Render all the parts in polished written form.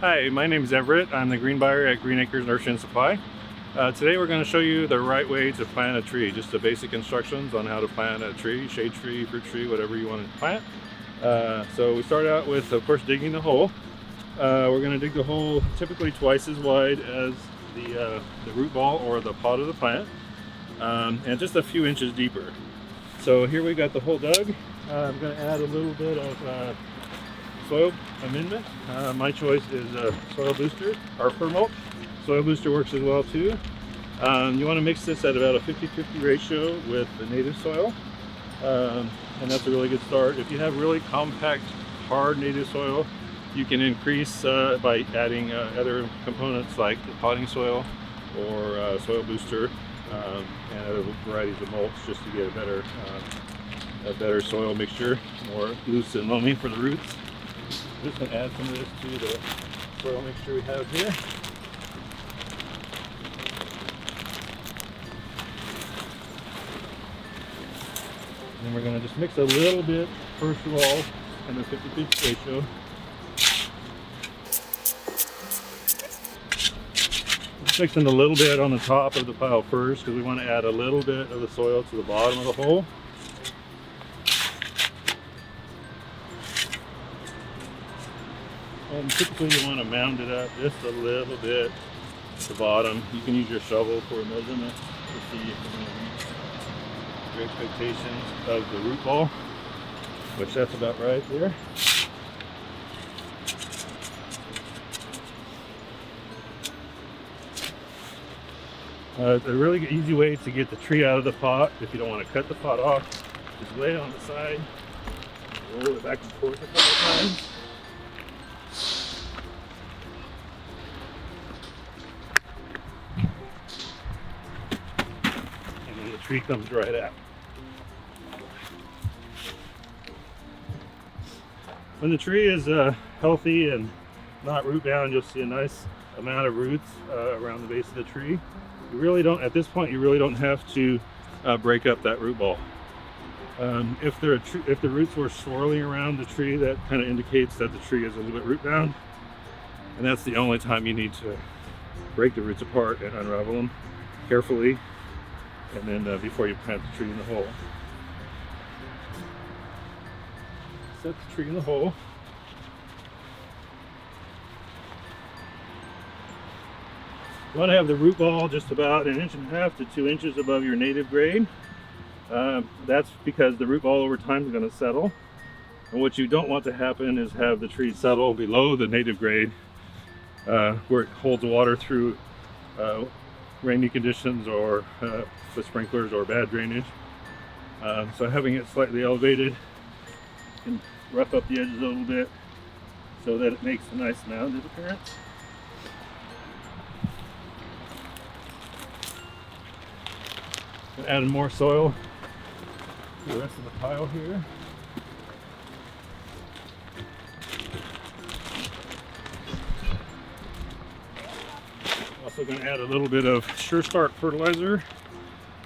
Hi, my name is Everett. I'm the green buyer at Green Acres Nursery and Supply. Today we're going to show you the right way to plant a tree, just the basic instructions on how to plant a tree, shade tree, fruit tree, whatever you want to plant. So we start out with, of course, digging the hole. We're going to dig the hole typically twice as wide as the root ball or the pot of the plant, and just a few inches deeper. So here we got the hole dug. I'm going to add a little bit of soil amendment. My choice is soil booster or fur mulch. Soil booster works as well too. You want to mix this at about a 50-50 ratio with the native soil, and that's a really good start. If you have really compact, hard native soil, you can increase by adding other components like the potting soil or soil booster and other varieties of mulch, just to get a better soil mixture, more loose and loamy for the roots. I'm just going to add some of this to the soil mixture we have here. And then we're going to just mix a little bit, first of all, in a 50-50 ratio. Just mixing a little bit on the top of the pile first, because we want to add a little bit of the soil to the bottom of the hole. And typically you want to mound it up just a little bit at the bottom. You can use your shovel for a measurement to see if you're going to reach your expectations of the root ball, which that's about right there. A really easy way to get the tree out of the pot, if you don't want to cut the pot off, just lay it on the side, roll it back and forth a couple times. Tree comes right out. When the tree is healthy and not root bound, you'll see a nice amount of roots around the base of the tree. You really don't, at this point, you really don't have to break up that root ball. If the roots were swirling around the tree, that kind of indicates that the tree is a little bit root bound, and that's the only time you need to break the roots apart and unravel them carefully. And then before you plant the tree in the hole. Set the tree in the hole. You want to have the root ball just about 1.5 to 2 inches above your native grade. That's because the root ball over time is going to settle. And what you don't want to happen is have the tree settle below the native grade, where it holds water through rainy conditions or with sprinklers or bad drainage. So having it slightly elevated can rough up the edges a little bit so that it makes a nice mounded appearance. Adding more soil to the rest of the pile here. Also going to add a little bit of Sure Start fertilizer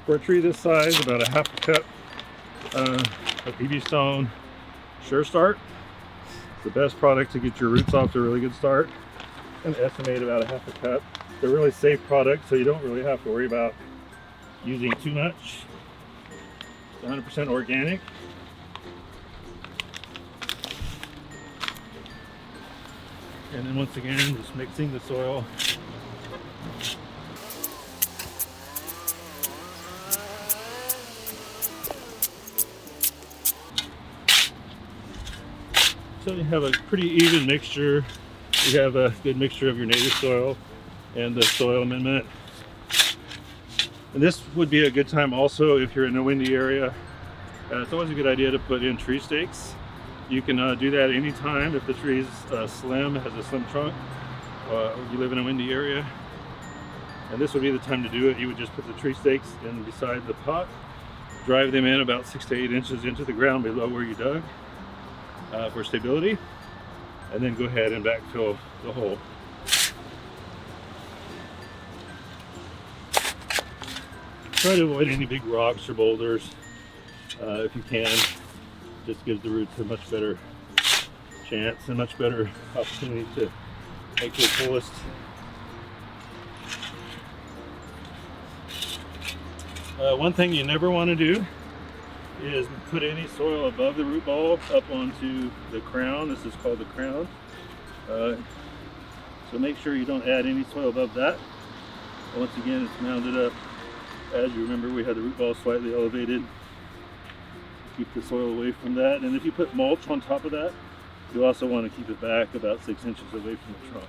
for a tree this size, about a 1/2 cup of BB Stone Sure Start. It's the best product to get your roots off to a really good start. I'm going to estimate about a 1/2 cup. It's a really safe product, so you don't really have to worry about using too much. It's 100% organic. And then once again, just mixing the soil. So you have a pretty even mixture. You have a good mixture of your native soil and the soil amendment. And this would be a good time also if you're in a windy area. It's always a good idea to put in tree stakes. You can do that anytime if the tree is slim, has a slim trunk, or you live in a windy area. And this would be the time to do it. You would just put the tree stakes in beside the pot, drive them in about 6 to 8 inches into the ground below where you dug for stability, and then go ahead and backfill the hole. Try to avoid any big rocks or boulders if you can. Just gives the roots a much better chance and much better opportunity to make the fullest. One thing you never want to do is put any soil above the root ball up onto the crown. This is called the crown. So make sure you don't add any soil above that. Once again, it's mounded up. As you remember, we had the root ball slightly elevated. Keep the soil away from that. And if you put mulch on top of that, you also want to keep it back about 6 inches away from the trunk.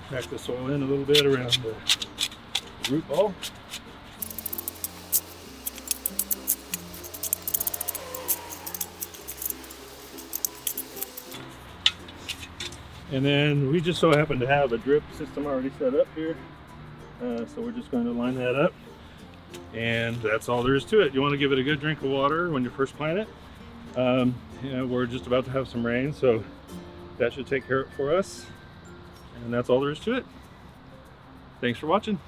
Pack the soil in a little bit around the root ball. And then we just so happen to have a drip system already set up here. So we're just going to line that up. And that's all there is to it. You want to give it a good drink of water when you first plant it. You know, we're just about to have some rain, so that should take care of it for us. And that's all there is to it. Thanks for watching.